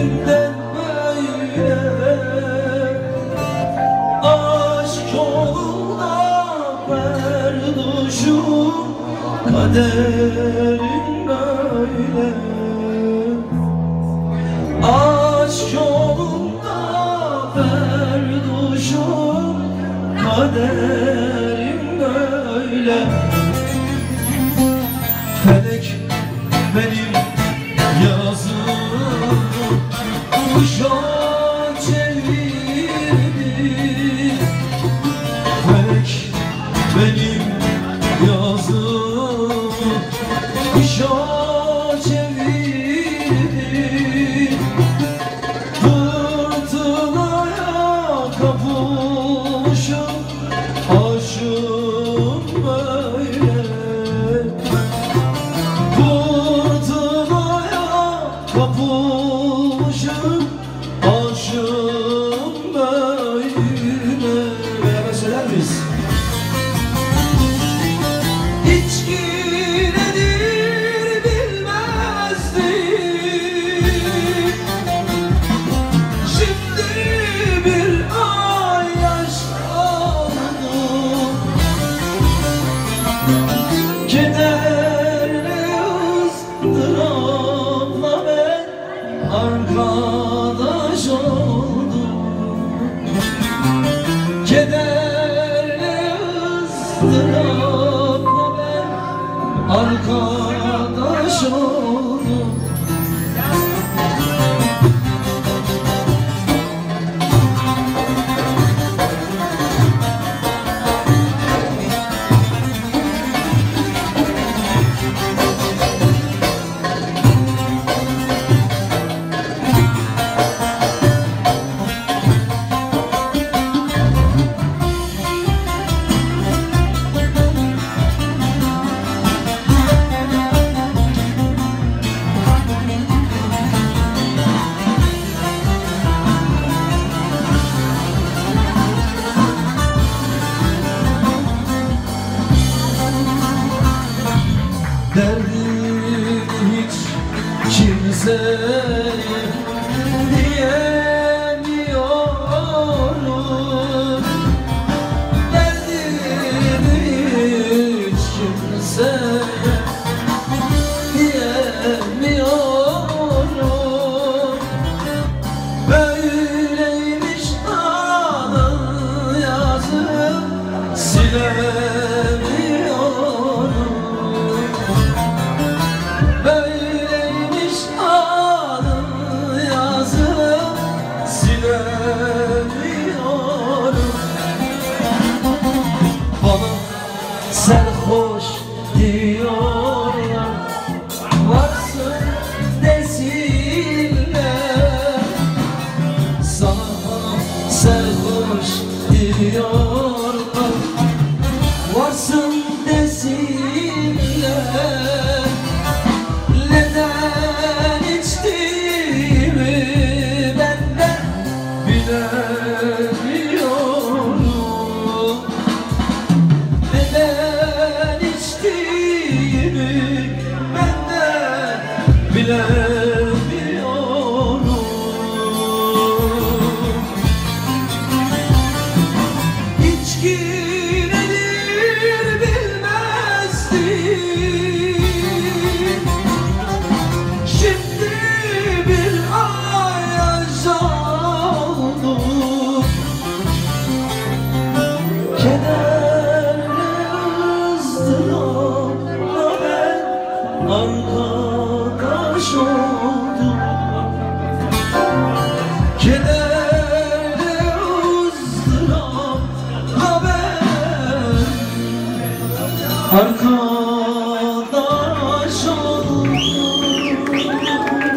birinden böyle aşk yolunda berduşum, kaderim böyle. Aşk yolunda berduşum, kaderim böyle. Felek benim yazımı kuşa çevirdi. Felek benim yazımı kuşa çevirdi. Fırtınaya kapılmışım, aşığım böyle. Kapılmışım, aşığım böyle. Beraber söyler miyiz? İçki nedir bilmezdim. Şimdi bir ay yaşlandım. Kederle ızdırapla ben arkadaş oldum. Kederle ızdırapla ben arkadaş oldum. Derdimi hiç kimseye diyemiyorum. Derdimi hiç kimseye diyemiyorum. Böyleymiş alın yazım, silemiyorum. Böyleymiş alın yazım, silemiyorum. Bana sarhoş diyorlar, varsın desinler. Sana sarhoş diyorlar, varsın desinler. Neden içtiğimi ben de bilemiyorum. Neden içtiğimi ben de bilemiyorum. İçki nedir bilmezdim. Şimdi bir ay yaşandım. Kederle ızdırapla ben arkadaş oldum. Kederle ızdırapla ben arkadaş